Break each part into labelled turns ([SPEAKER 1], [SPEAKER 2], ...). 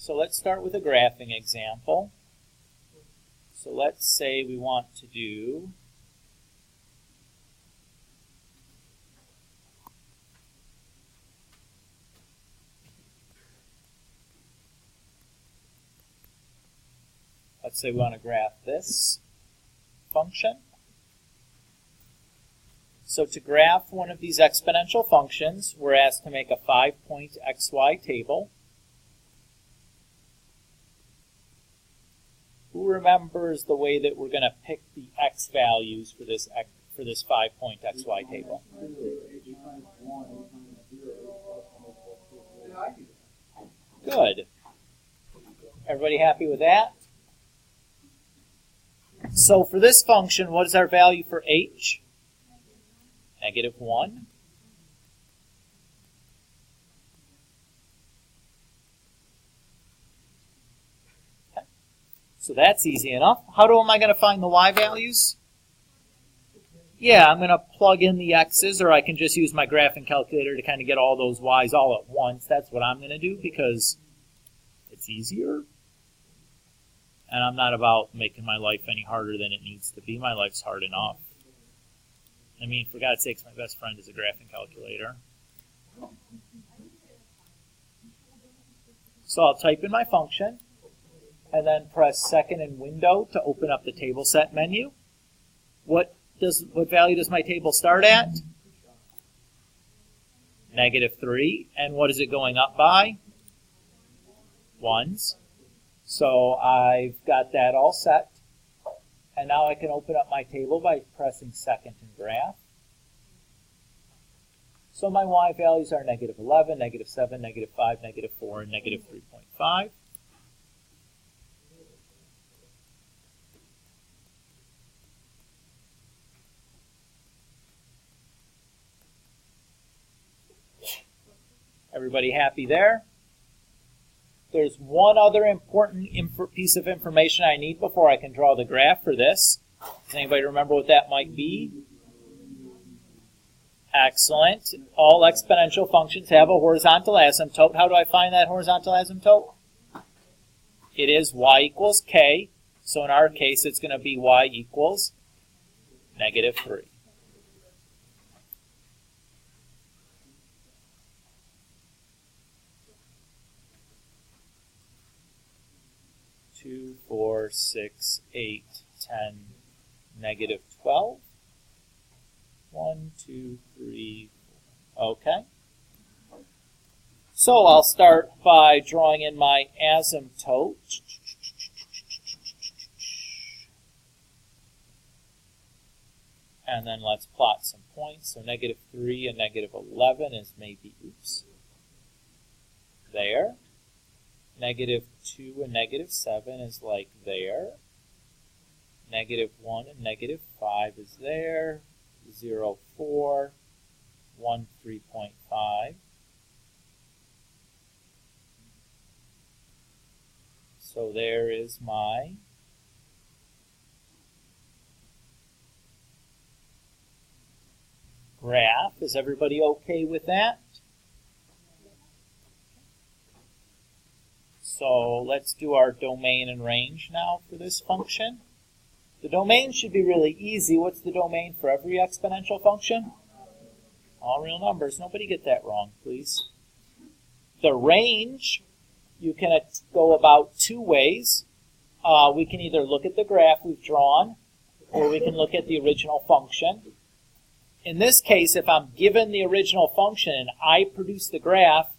[SPEAKER 1] So let's start with a graphing example. So let's say we want to do let's say we want to graph this function. So to graph one of these exponential functions, we're asked to make a 5-point xy table. Who remembers the way that we're going to pick the x values for this 5-point xy table? Good. Everybody happy with that? So for this function, what is our value for h? -1. Okay. So that's easy enough. How am I going to find the y values? Yeah, I'm going to plug in the x's, or I can just use my graphing calculator to kind of get all those y's all at once. That's what I'm going to do because it's easier. And I'm not about making my life any harder than it needs to be. My life's hard enough. I mean, for God's sakes, my best friend is a graphing calculator. So I'll type in my function, and then press second in window to open up the table set menu. What value does my table start at? -3. And what is it going up by? 1s. So I've got that all set. And now I can open up my table by pressing second in graph. So my y values are -11, -7, -5, -4, and -3.5. Everybody happy there? There's one other important piece of information I need before I can draw the graph for this. Does anybody remember what that might be? Excellent. All exponential functions have a horizontal asymptote. How do I find that horizontal asymptote? It is y equals k. So in our case, it's going to be y equals -3. 2, 4, 6, 8, 10, -12. 1, 2, 3, 4. Okay. So I'll start by drawing in my asymptote. And then let's plot some points. So -3 and -11 is maybe, there. -2 and -7 is like there. -1 and -5 is there. 0, 4, 1, 3.5. So there is my graph. Is everybody okay with that? So let's do our domain and range now for this function. The domain should be really easy. What's the domain for every exponential function? All real numbers. Nobody get that wrong, please. The range, you can go about two ways. We can either look at the graph we've drawn, or we can look at the original function. In this case, if I'm given the original function and I produce the graph,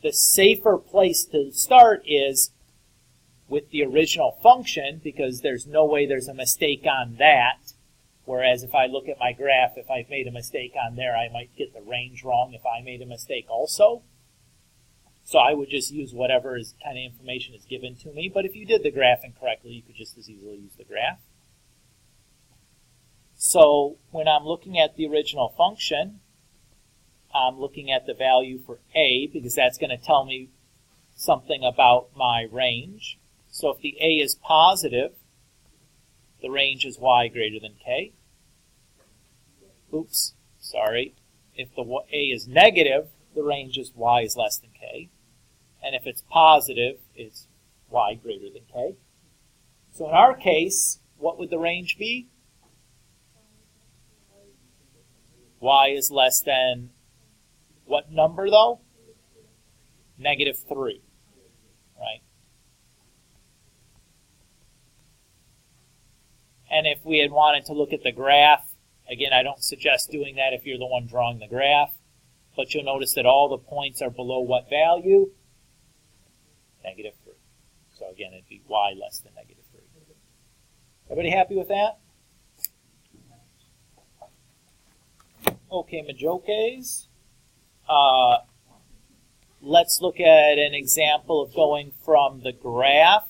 [SPEAKER 1] the safer place to start is with the original function, because there's no way there's a mistake on that. Whereas if I look at my graph, if I've made a mistake on there, I might get the range wrong if I made a mistake also. So I would just use whatever kind of information is given to me. But if you did the graphing correctly, you could just as easily use the graph. So when I'm looking at the original function, I'm looking at the value for a, because that's going to tell me something about my range. So if the a is positive, the range is y greater than k. Oops, sorry. If the a is negative, the range is y is less than k. And if it's positive, it's y greater than k. So in our case, what would the range be? Y is less than what number, though? -3, right? And if we had wanted to look at the graph, again, I don't suggest doing that if you're the one drawing the graph, but you'll notice that all the points are below what value? -3. So again, it'd be y less than -3. Everybody happy with that? Okay, Majokes. Let's look at an example of going from the graph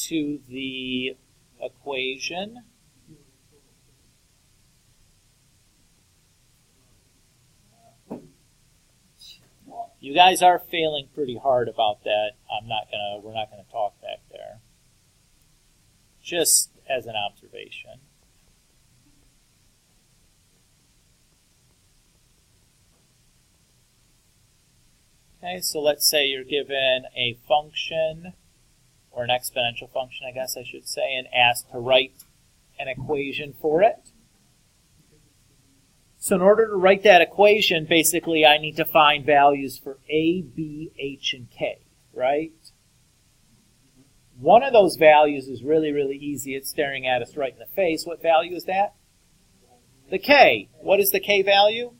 [SPEAKER 1] to the equation. You guys are failing pretty hard about that. We're not gonna talk back there. Just as an observation. Okay, so let's say you're given a function, or an exponential function, I guess I should say, and asked to write an equation for it. So in order to write that equation, basically I need to find values for a, b, h, and k, right? One of those values is really, really easy. It's staring at us right in the face. What value is that? The k. What is the k value?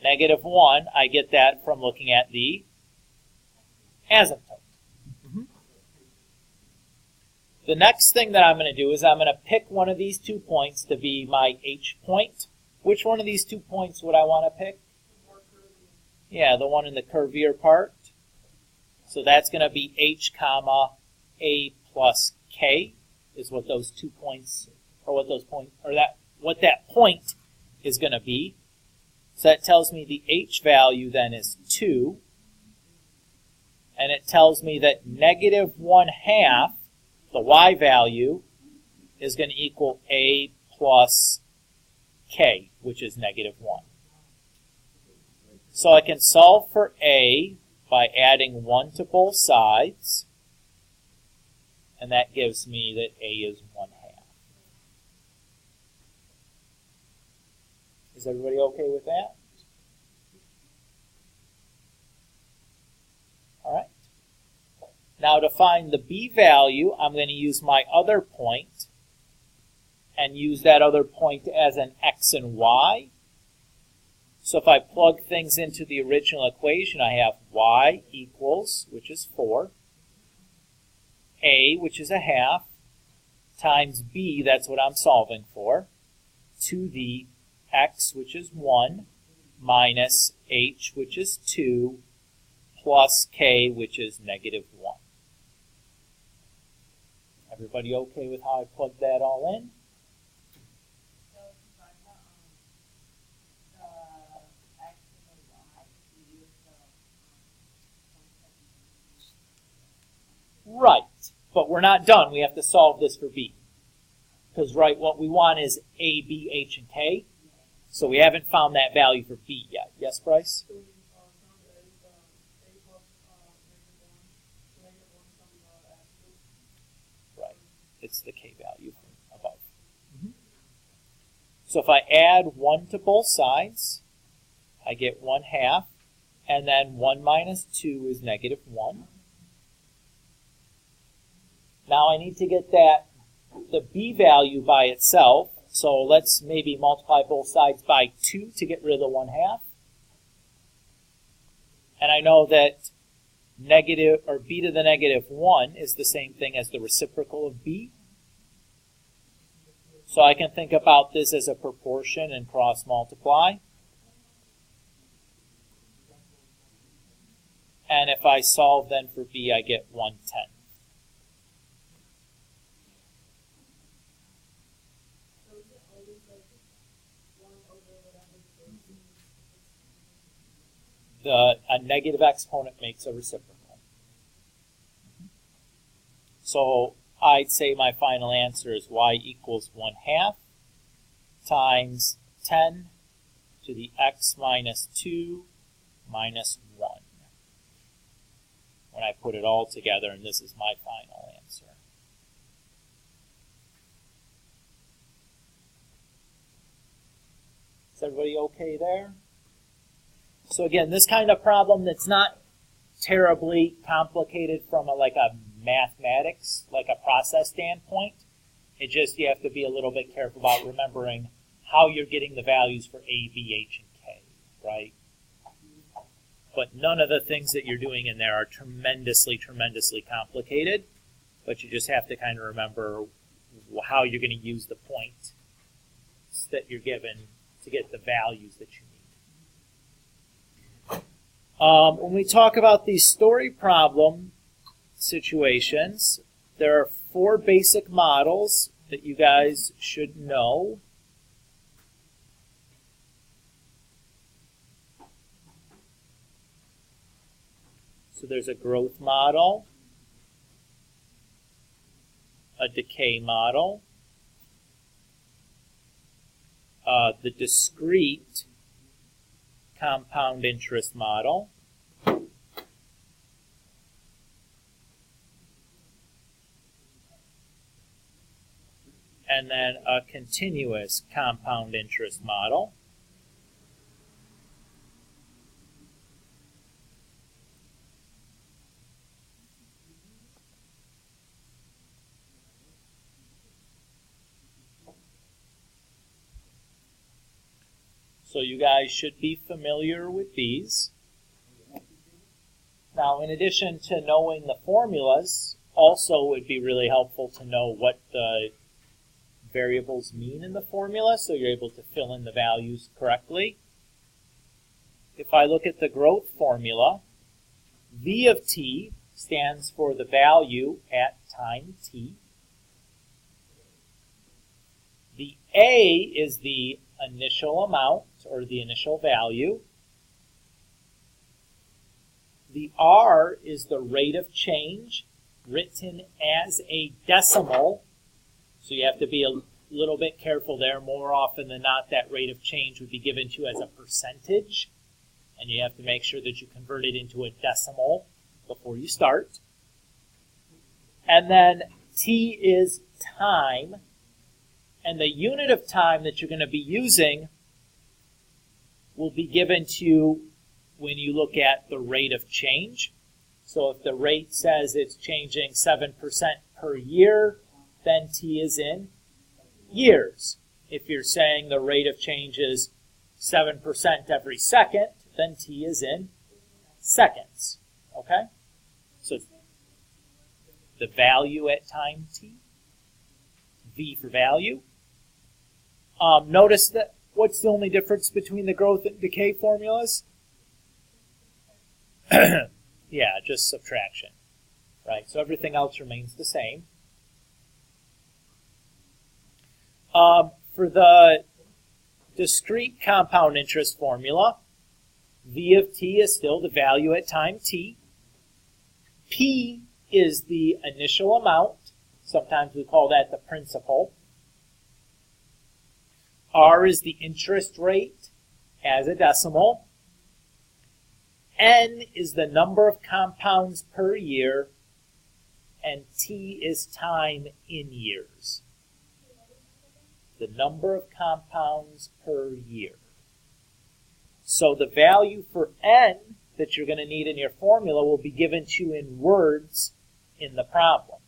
[SPEAKER 1] -1. I get that from looking at the asymptote. The next thing that I'm going to do is I'm going to pick one of these 2 points to be my h point. Which one of these 2 points would I want to pick? Yeah, the one in the curvier part. So that's going to be h comma a plus k is what those 2 points, or what that point is going to be. So that tells me the h value then is 2. And it tells me that -1/2, the y value, is going to equal a plus k, which is -1. So I can solve for a by adding 1 to both sides, and that gives me that a is 1/2. Is everybody okay with that? All right. Now to find the b value, I'm going to use my other point and use that other point as an x and y. So if I plug things into the original equation, I have y equals, which is 4, a, which is 1/2, times b, that's what I'm solving for, to the x, which is 1, minus h, which is 2, plus k, which is -1. Everybody okay with how I plugged that all in? Right, but we're not done. We have to solve this for b. Because, right, what we want is a, b, h, and k. So we haven't found that value for b yet. Yes, Bryce? Right, it's the k value from above. So if I add 1 to both sides, I get 1/2, and then 1 minus 2 is -1. Now I need to get the b value by itself, so let's maybe multiply both sides by 2 to get rid of the 1/2. And I know that b to the -1 is the same thing as the reciprocal of b. So I can think about this as a proportion and cross multiply. And if I solve then for b, I get 1/10. A negative exponent makes a reciprocal. So I'd say my final answer is y equals 1/2 times 10 to the x minus 2 minus 1 when I put it all together, and this is my final answer. Is everybody okay there? So again, this kind of problem that's not terribly complicated from a mathematics, like a process standpoint. It just, you have to be a little bit careful about remembering how you're getting the values for A, B, H, and K, right? But none of the things that you're doing in there are tremendously, tremendously complicated, but you just have to kind of remember how you're going to use the points that you're given to get the values that you need. When we talk about these story problem situations, there are 4 basic models that you guys should know. So there's a growth model, a decay model, the discrete compound interest model, and then a continuous compound interest model. So you guys should be familiar with these. Now, in addition to knowing the formulas, also it would be really helpful to know what the variables mean in the formula, so you're able to fill in the values correctly. If I look at the growth formula, V of t stands for the value at time t. The A is the initial amount, or the initial value. The R is the rate of change, written as a decimal. So you have to be a little bit careful there. More often than not, that rate of change would be given to you as a percentage, and you have to make sure that you convert it into a decimal before you start. And then T is time, and the unit of time that you're going to be using will be given to you when you look at the rate of change. So if the rate says it's changing 7% per year, then T is in years. If you're saying the rate of change is 7% every second, then T is in seconds. Okay? So the value at time T, V for value. Notice that what's the only difference between the growth and decay formulas? Yeah, just subtraction. Right? So everything else remains the same. For the discrete compound interest formula, V of t is still the value at time t. P is the initial amount. Sometimes we call that the principal. R is the interest rate as a decimal. N is the number of compounds per year. And T is time in years. The number of compounds per year. So the value for N that you're going to need in your formula will be given to you in words in the problem.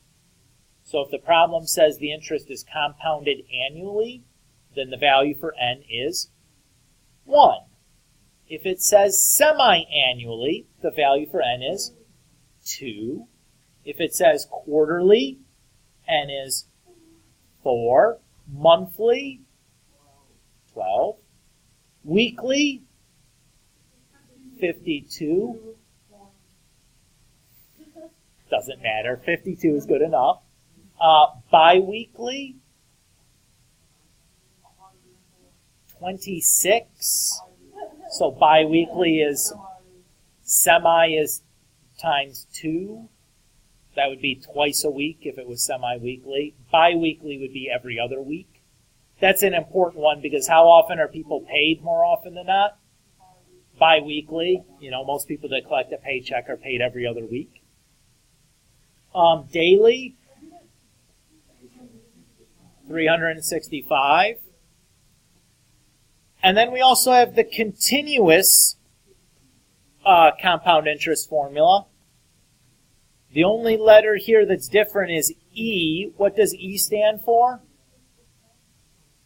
[SPEAKER 1] So if the problem says the interest is compounded annually, then the value for N is 1. If it says semi-annually, the value for N is 2. If it says quarterly, N is 4. Monthly, 12. Weekly, 52. Doesn't matter. 52 is good enough. Bi-weekly, 26. So bi-weekly is, semi is times 2. That would be twice a week if it was semi-weekly. Bi-weekly would be every other week. That's an important one because how often are people paid more often than not? Bi-weekly. Most people that collect a paycheck are paid every other week. Daily, 365. And then we also have the continuous compound interest formula. The only letter here that's different is E. What does E stand for?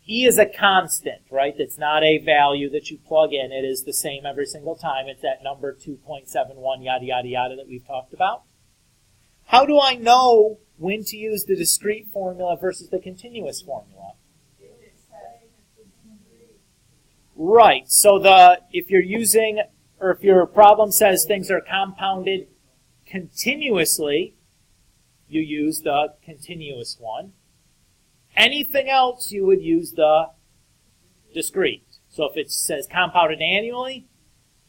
[SPEAKER 1] E is a constant, right? That's not a value that you plug in. It is the same every single time. It's that number 2.71, yada, yada, yada that we've talked about. How do I know when to use the discrete formula versus the continuous formula? Right. So if your problem says things are compounded continuously, you use the continuous one. Anything else, you would use the discrete. So if it says compounded annually,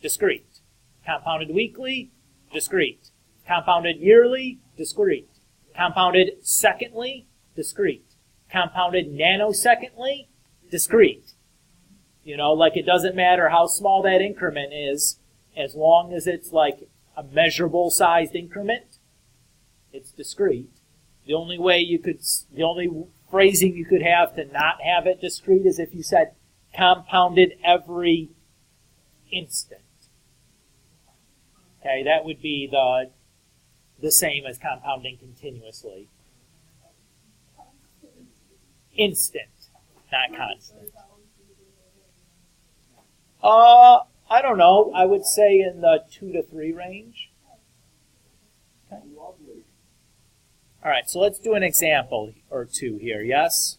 [SPEAKER 1] discrete. Compounded weekly, discrete. Compounded yearly, discrete. Compounded secondly, discrete. Compounded nanosecondly, discrete. Like it doesn't matter how small that increment is, as long as it's like a measurable sized increment, it's discrete. The only phrasing you could have to not have it discrete is if you said compounded every instant. Okay, that would be the same as compounding continuously. Instant, not constant. I don't know. I would say in the 2 to 3 range. Okay. All right, so let's do an example or two here, yes?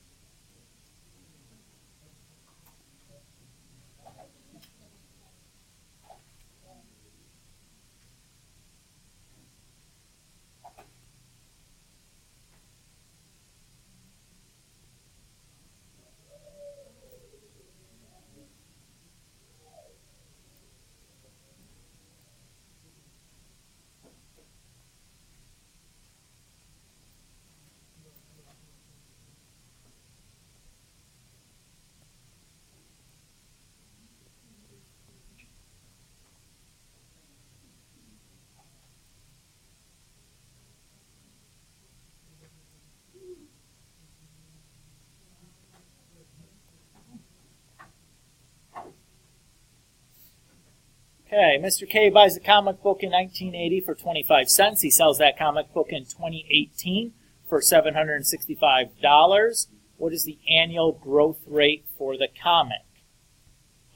[SPEAKER 1] Okay, Mr. K buys a comic book in 1980 for 25 cents. He sells that comic book in 2018 for $765. What is the annual growth rate for the comic?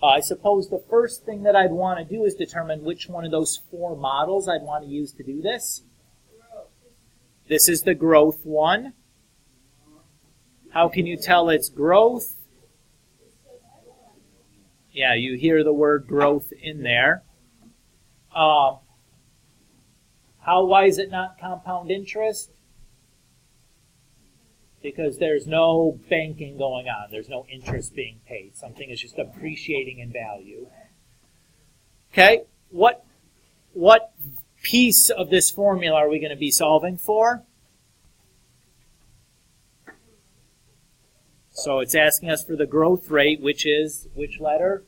[SPEAKER 1] I suppose the first thing that I'd want to do is determine which one of those 4 models I'd want to use to do this. This is the growth one. How can you tell it's growth? Yeah, you hear the word growth in there. Why is it not compound interest? Because there's no banking going on. There's no interest being paid. Something is just appreciating in value. Okay, what piece of this formula are we going to be solving for? So it's asking us for the growth rate, which is, which letter?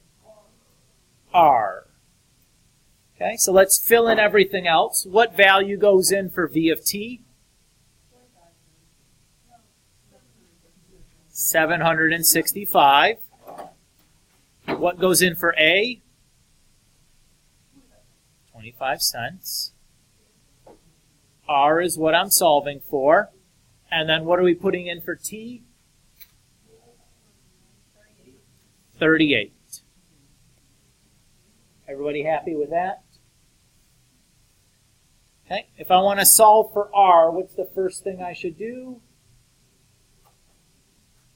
[SPEAKER 1] R. Okay, so let's fill in everything else. What value goes in for V of t? 765. What goes in for A? 25 cents. R is what I'm solving for. And then what are we putting in for T? 38. Everybody happy with that? Okay, if I want to solve for R, what's the first thing I should do?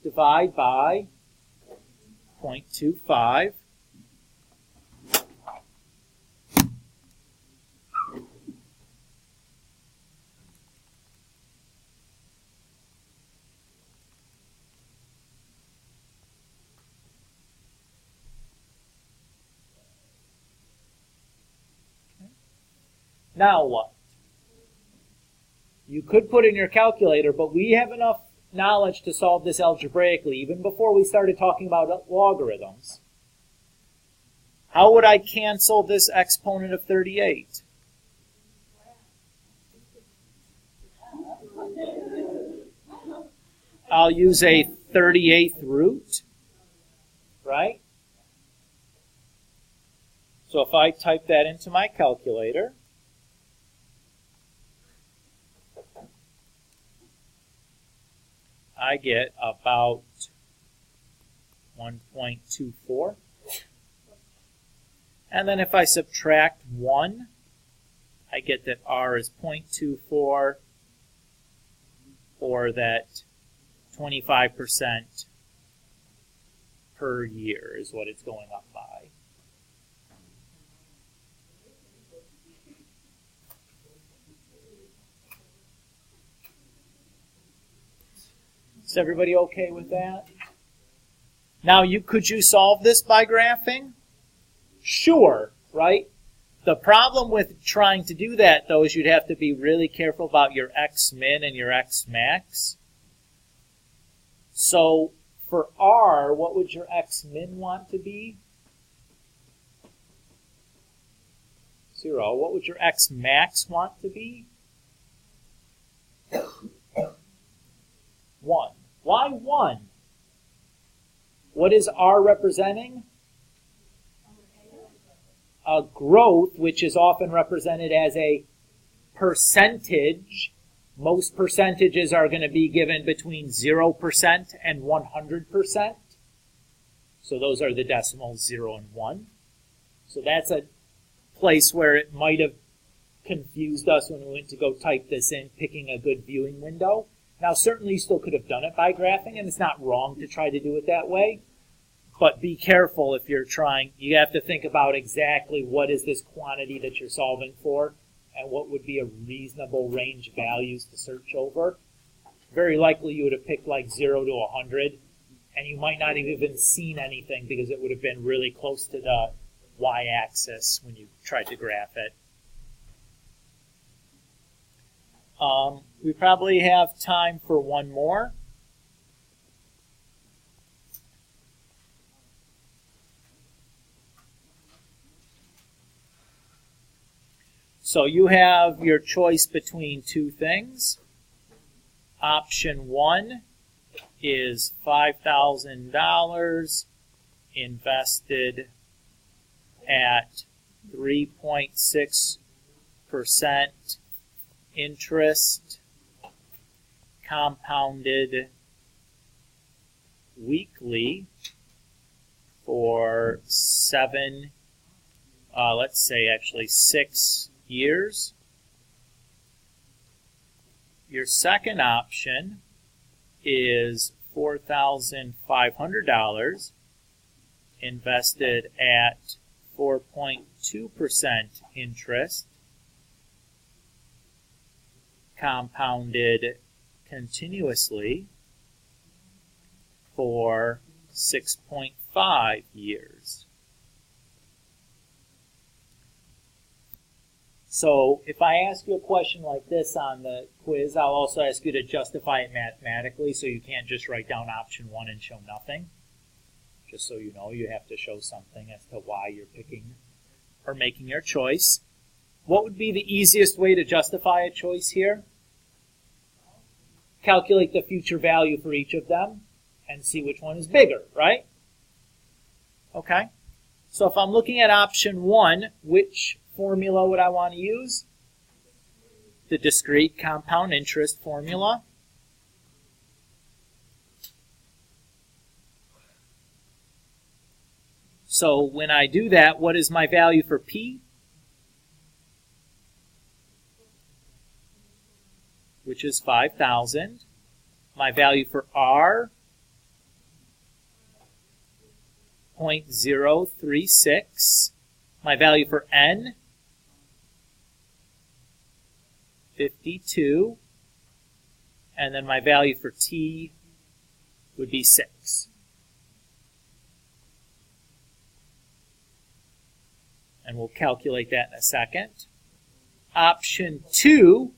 [SPEAKER 1] Divide by 0.25. Now what? You could put in your calculator, but we have enough knowledge to solve this algebraically, even before we started talking about logarithms. How would I cancel this exponent of 38? I'll use a 38th root, right? So if I type that into my calculator, I get about 1.24. And then if I subtract 1, I get that R is 0.24, or that 25% per year is what it's going up by. Is everybody okay with that? Now, could you solve this by graphing? Sure, right? The problem with trying to do that, though, is you'd have to be really careful about your x min and your x max. So for R, what would your x min want to be? 0. What would your x max want to be? 1. Why 1? What is R representing? A growth, which is often represented as a percentage. Most percentages are going to be given between 0% and 100%. So those are the decimals 0 and 1. So that's a place where it might have confused us when we went to go type this in, picking a good viewing window. Now, certainly you still could have done it by graphing, and it's not wrong to try to do it that way. But be careful if you're trying. You have to think about exactly what is this quantity that you're solving for, and what would be a reasonable range of values to search over. Very likely you would have picked like 0 to 100, and you might not have even seen anything because it would have been really close to the y-axis when you tried to graph it. We probably have time for one more. So you have your choice between two things. Option 1 is $5,000 invested at 3.6% interest, compounded weekly for 6 years. Your second option is $4,500 invested at 4.2% interest, compounded continuously for 6.5 years. So if I ask you a question like this on the quiz, I'll also ask you to justify it mathematically, so you can't just write down option 1 and show nothing. Just so you know, you have to show something as to why you're picking or making your choice. What would be the easiest way to justify a choice here? Calculate the future value for each of them and see which one is bigger, right? Okay. So if I'm looking at option 1, which formula would I want to use? The discrete compound interest formula. So when I do that, what is my value for P? Which is 5,000. My value for R, 0.036. My value for N, 52. And then my value for T would be 6. And we'll calculate that in a second. Option 2,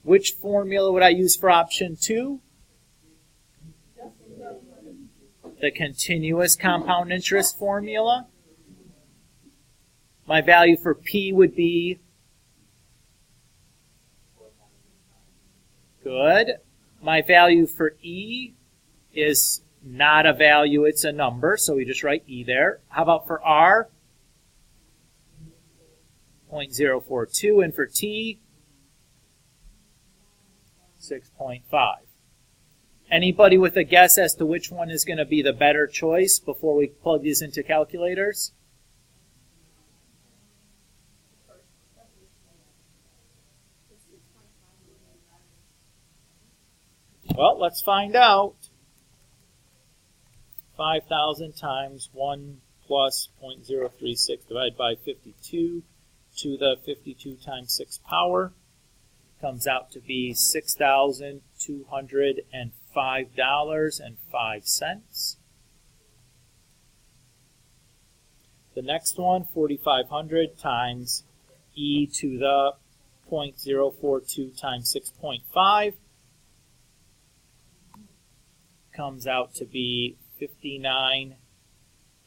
[SPEAKER 1] which formula would I use for option 2? The continuous compound interest formula. My value for P would be, good. My value for E is not a value, it's a number, so we just write E there. How about for R? 0.042, and for T, 6.5. Anybody with a guess as to which one is going to be the better choice before we plug these into calculators? Well, let's find out. 5,000 times 1 plus 0.036 divided by 52 to the 52 times 6 power comes out to be $6,205.05. The next one, 4,500 times e to the 0.042 times 6.5 comes out to be $59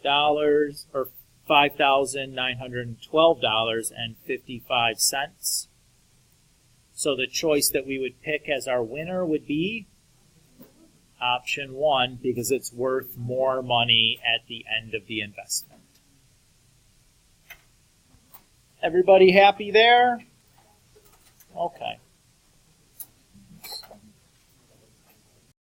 [SPEAKER 1] or $5,912.55. So the choice that we would pick as our winner would be option 1, because it's worth more money at the end of the investment. Everybody happy there? Okay.